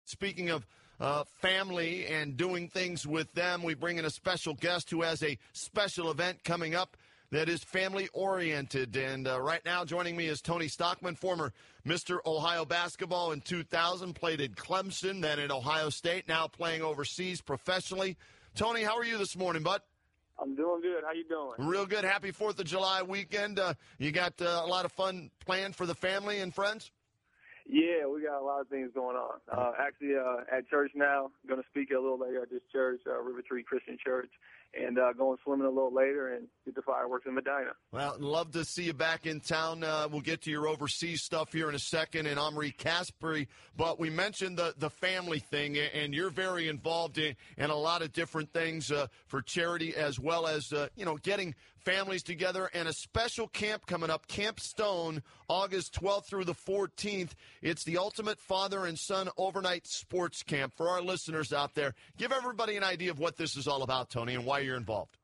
Speaking of family and doing things with them, we bring in a special guest who has a special event coming up that is family-oriented. And right now joining me is Tony Stockman, former Mr. Ohio basketball in 2000, played at Clemson, then at Ohio State, now playing overseas professionally. Tony, how are you this morning, bud? I'm doing good. How you doing? Real good. Happy 4th of July weekend. You got a lot of fun planned for the family and friends? Yeah, we got a lot of things going on. Actually, at church now, going to speak a little later at this church, River Tree Christian Church, and going swimming a little later and get the fireworks in Medina. Well, love to see you back in town. We'll get to your overseas stuff here in a second and Omri Caspery, but we mentioned the family thing, and you're very involved in a lot of different things for charity as well as, getting families together, and a special camp coming up, Camp Stone, August 12th through the 14th. It's the ultimate father and son overnight sports camp. For our listeners out there, give everybody an idea of what this is all about, Tony, and why you're involved.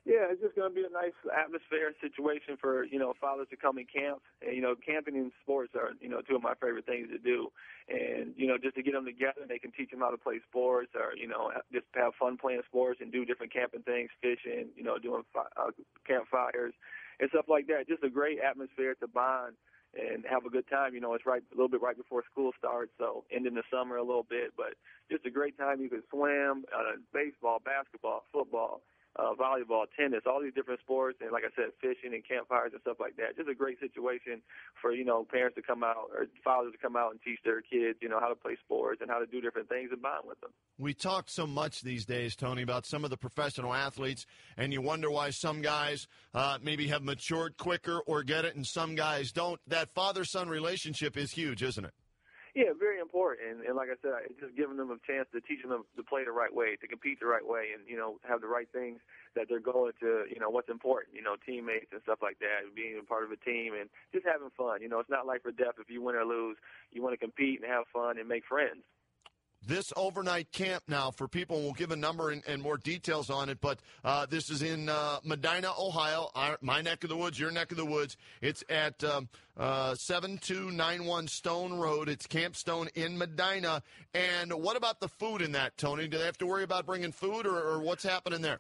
Yeah, it's just going to be a nice atmosphere and situation for, fathers to come and camp. And, camping and sports are, two of my favorite things to do. And, just to get them together, they can teach them how to play sports or, just have fun playing sports and do different camping things, fishing, doing campfires and stuff like that. Just a great atmosphere to bond and have a good time. It's a little bit right before school starts, so ending the summer a little bit. But just a great time. You can swim, baseball, basketball, football, volleyball, tennis, all these different sports, and like I said, fishing and campfires and stuff like that. Just a great situation for, parents to come out or fathers to come out and teach their kids, how to play sports and how to do different things and bond with them. We talk so much these days, Tony, about some of the professional athletes, and you wonder why some guys maybe have matured quicker or get it and some guys don't. That father-son relationship is huge, isn't it? Yeah, very important. And like I said, it's just giving them a chance to teach them to play the right way, to compete the right way, and, have the right things that they're going to, what's important, teammates and stuff like that, being a part of a team and just having fun. It's not life or death if you win or lose. You want to compete and have fun and make friends. This overnight camp now for people, and we'll give a number and more details on it, but this is in Medina, Ohio, my neck of the woods, your neck of the woods. It's at 7291 Stone Road. It's Camp Stone in Medina. And what about the food in that, Tony? Do they have to worry about bringing food or what's happening there?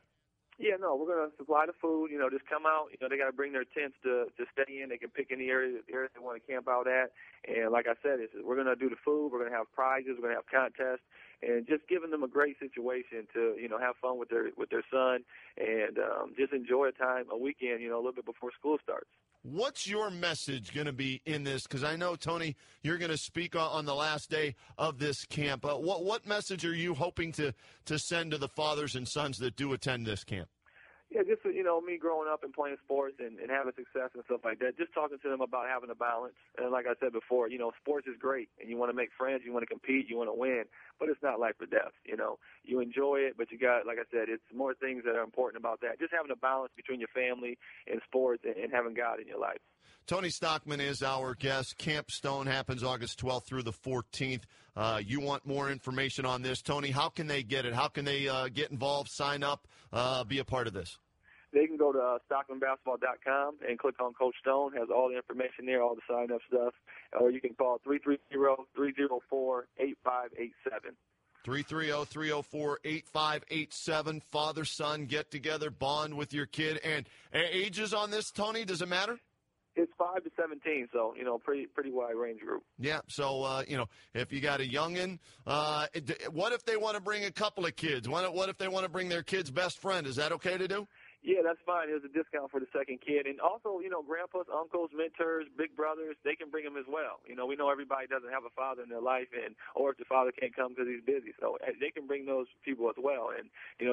Yeah, no, we're going to supply the food. Just come out. They got to bring their tents to stay in. They can pick any area they want to camp out at. And like I said, we're going to do the food. We're going to have prizes. We're going to have contests, and just giving them a great situation to have fun with their son and just enjoy a weekend. A little bit before school starts. What's your message going to be in this? Because I know, Tony, you're going to speak on the last day of this camp. What message are you hoping to send to the fathers and sons that do attend this camp? Yeah, just, me growing up and playing sports and having success and stuff like that, just talking to them about having a balance. And like I said before, sports is great, and you want to make friends, you want to compete, you want to win, but it's not life or death. You enjoy it, but you got, like I said, it's more things that are important about that. Just having a balance between your family and sports and having God in your life. Tony Stockman is our guest. Camp Stone happens August 12th through the 14th. You want more information on this, Tony? How can they get it? How can they get involved, sign up, be a part of this? They can go to stockmanbasketball.com and click on Coach Stone. Has all the information there, all the sign-up stuff. Or you can call 330-304-8587. 330-304-8587. Father-son, get together, bond with your kid. And ages on this, Tony, does it matter? It's 5 to 17, so, pretty wide range group. Yeah, so, if you got a youngin', what if they want to bring a couple of kids? What if they want to bring their kid's best friend? Is that okay to do? Yeah, that's fine. There's a discount for the second kid. And also, grandpas, uncles, mentors, big brothers, they can bring them as well. We know everybody doesn't have a father in their life, or if the father can't come because he's busy. So they can bring those people as well, and,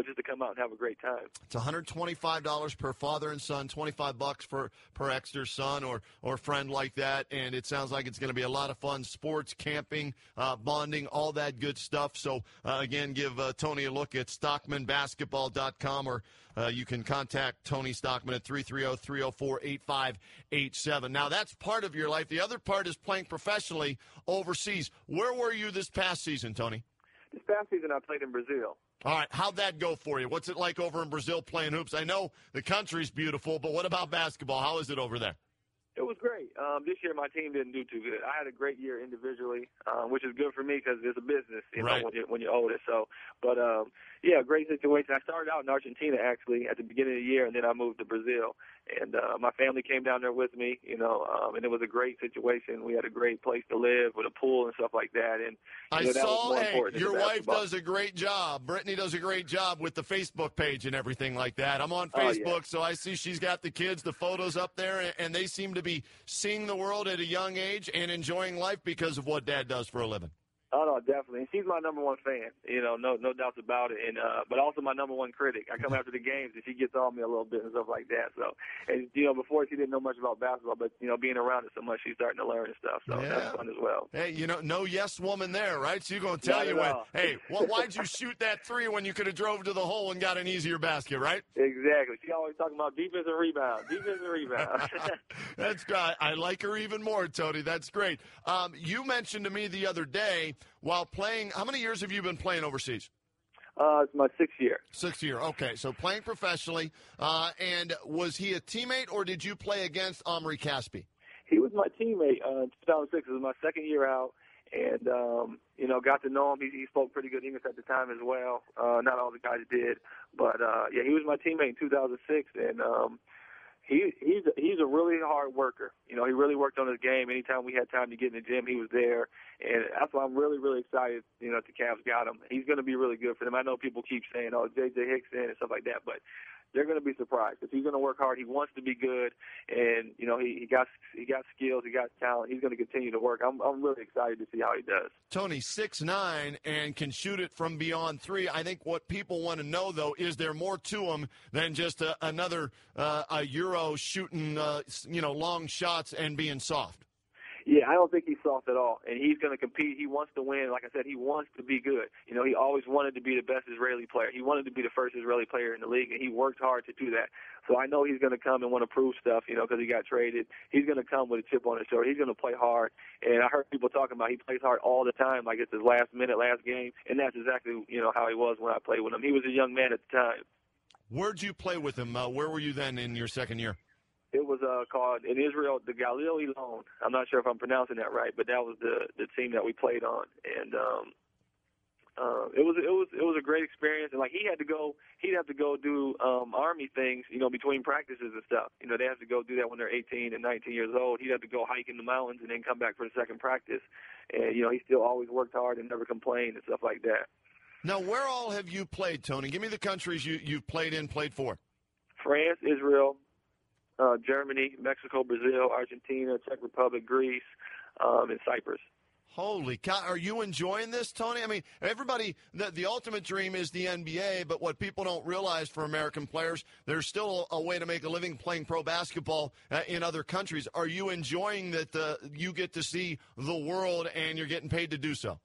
just to come out and have a great time. It's $125 per father and son, $25 per extra son or friend like that. And it sounds like it's going to be a lot of fun, sports, camping, bonding, all that good stuff. So, again, give Tony a look at stockmanbasketball.com, or you can contact Tony Stockman at 330-304-8587. Now, that's part of your life. The other part is playing professionally overseas. Where were you this past season, Tony? This past season, I played in Brazil. All right. How'd that go for you? What's it like over in Brazil playing hoops? I know the country's beautiful, but what about basketball? How is it over there? It was great. This year my team didn't do too good. I had a great year individually, which is good for me because it's a business, right. when you're older. So, but yeah, great situation. I started out in Argentina actually at the beginning of the year, and then I moved to Brazil. And my family came down there with me, and it was a great situation. We had a great place to live with a pool and stuff like that. And I that was saw, more important than your the wife basketball. does a great job. Brittany does a great job with the Facebook page and everything like that. I'm on Facebook, so I see she's got the kids, the photos up there, and they seem to be seeing the world at a young age and enjoying life because of what Dad does for a living. Oh, no, definitely. And she's my number one fan, no doubts about it. And but also my number one critic. I come after the games and she gets on me a little bit and stuff like that. So, and before she didn't know much about basketball, but being around it so much, she's starting to learn and stuff. So that's fun as well. Hey, no yes woman there, right? She's going to tell you why'd you shoot that three when you could have drove to the hole and got an easier basket, right? Exactly. She always talking about defense and rebound. That's great. I like her even more, Tony. That's great. You mentioned to me the other day, while playing, how many years have you been playing overseas? It's my 6th year. 6th year, okay. So playing professionally. And was he a teammate, or did you play against Omri Caspi? He was my teammate in 2006. It was my 2nd year out. And, got to know him. He spoke pretty good English at the time as well. Not all the guys did. But, he was my teammate in 2006. And he's a really hard worker. He really worked on his game. Anytime we had time to get in the gym, he was there. And that's why I'm really, really excited, the Cavs got him. He's going to be really good for them. I know people keep saying, J.J. Hickson and stuff like that, but they're going to be surprised because he's going to work hard. He wants to be good, and he got skills, he got talent. He's going to continue to work. I'm really excited to see how he does. Tony, 6'9" and can shoot it from beyond three. I think what people want to know though is there more to him than just another a Euro shooting long shots and being soft. Yeah, I don't think he's soft at all, and he's going to compete. He wants to win. Like I said, he wants to be good. He always wanted to be the best Israeli player. He wanted to be the first Israeli player in the league, and he worked hard to do that. So I know he's going to come and want to prove stuff, because he got traded. He's going to come with a chip on his shoulder. He's going to play hard, and I heard people talking about he plays hard all the time, like it's his last game, and that's exactly, how he was when I played with him. He was a young man at the time. Where'd you play with him? Where were you then in your 2nd year? It was called in Israel the Galil Elon. I'm not sure if I'm pronouncing that right, but that was the team that we played on, and it was a great experience. And like he'd have to go do Army things, between practices and stuff. They have to go do that when they're 18 and 19 years old. He'd have to go hike in the mountains and then come back for the second practice. And he still always worked hard and never complained and stuff like that. Now, where all have you played, Tony? Give me the countries you've played for. France, Israel, Germany, Mexico, Brazil, Argentina, Czech Republic, Greece, and Cyprus. Holy cow. Are you enjoying this, Tony? I mean, everybody, the ultimate dream is the NBA, but what people don't realize for American players, there's still a way to make a living playing pro basketball in other countries. Are you enjoying that you get to see the world and you're getting paid to do so?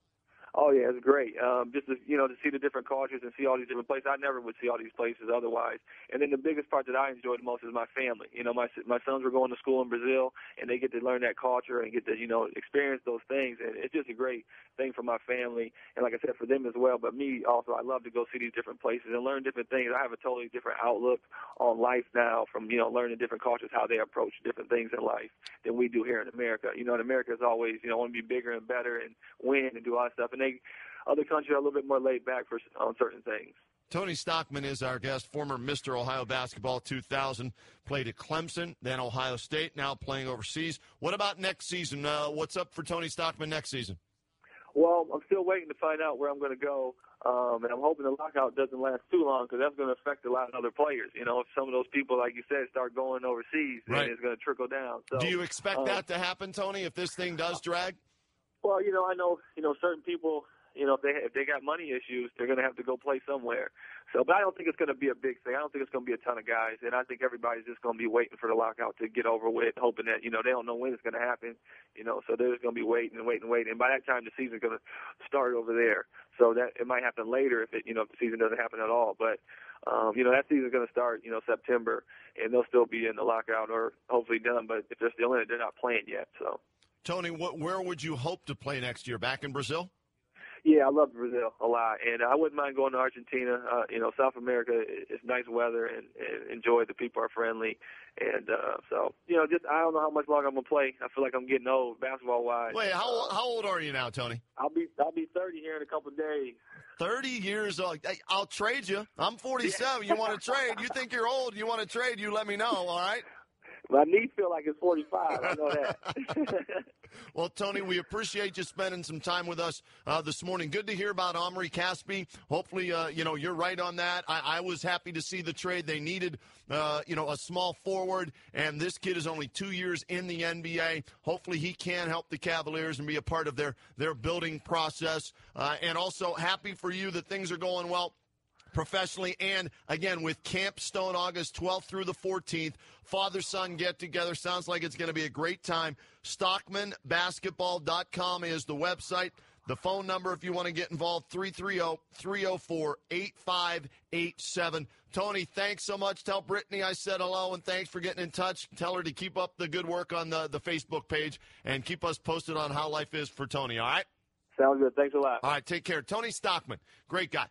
Oh, yeah, it's great. Just to see the different cultures and see all these different places. I never would see all these places otherwise. And then the biggest part that I enjoy the most is my family. My sons were going to school in Brazil, and they get to learn that culture and get to, experience those things. And it's just a great thing for my family. And like I said, for them as well. But me also, I love to go see these different places and learn different things. I have a totally different outlook on life now from, learning different cultures, how they approach different things in life than we do here in America. In America is always, want to be bigger and better and win and do all that stuff. And other countries are a little bit more laid back on certain things. Tony Stockman is our guest, former Mr. Ohio Basketball 2000, played at Clemson, then Ohio State, now playing overseas. What about next season? What's up for Tony Stockman next season? Well, I'm still waiting to find out where I'm going to go, and I'm hoping the lockout doesn't last too long because that's going to affect a lot of other players. If some of those people, like you said, start going overseas, right, then it's going to trickle down. So, do you expect that to happen, Tony, if this thing does drag? Well, I know, certain people, if they got money issues, they're going to have to go play somewhere. So, but I don't think it's going to be a big thing. I don't think it's going to be a ton of guys, and I think everybody's just going to be waiting for the lockout to get over with, hoping that, they don't know when it's going to happen, so they're just going to be waiting. And by that time, the season's going to start over there. So that it might happen later if the season doesn't happen at all. But, that season's going to start, September, and they'll still be in the lockout or hopefully done. But if they're still in it, they're not playing yet, so. Tony, where would you hope to play next year? Back in Brazil? Yeah, I love Brazil a lot, and I wouldn't mind going to Argentina. South America is nice weather, and enjoy. The people are friendly, and just I don't know how much longer I'm gonna play. I feel like I'm getting old, basketball wise. Wait, how old are you now, Tony? I'll be 30 here in a couple of days. 30 years old. Hey, I'll trade you. I'm 47. You want to trade? You think you're old? You want to trade? You let me know. All right. My knees feel like it's 45. I know that. Well, Tony, we appreciate you spending some time with us this morning. Good to hear about Omri Caspi. Hopefully, you're right on that. I was happy to see the trade. They needed, a small forward, and this kid is only 2 years in the NBA. Hopefully, he can help the Cavaliers and be a part of their building process. And also happy for you that things are going well professionally, and again with Camp Stone August 12th through the 14th, father-son get-together. Sounds like it's going to be a great time. StockmanBasketball.com is the website. The phone number, if you want to get involved, 330-304-8587. Tony, thanks so much. Tell Brittany I said hello, and thanks for getting in touch. Tell her to keep up the good work on the Facebook page, and keep us posted on how life is for Tony, all right? Sounds good. Thanks a lot. All right, take care. Tony Stockman, great guy.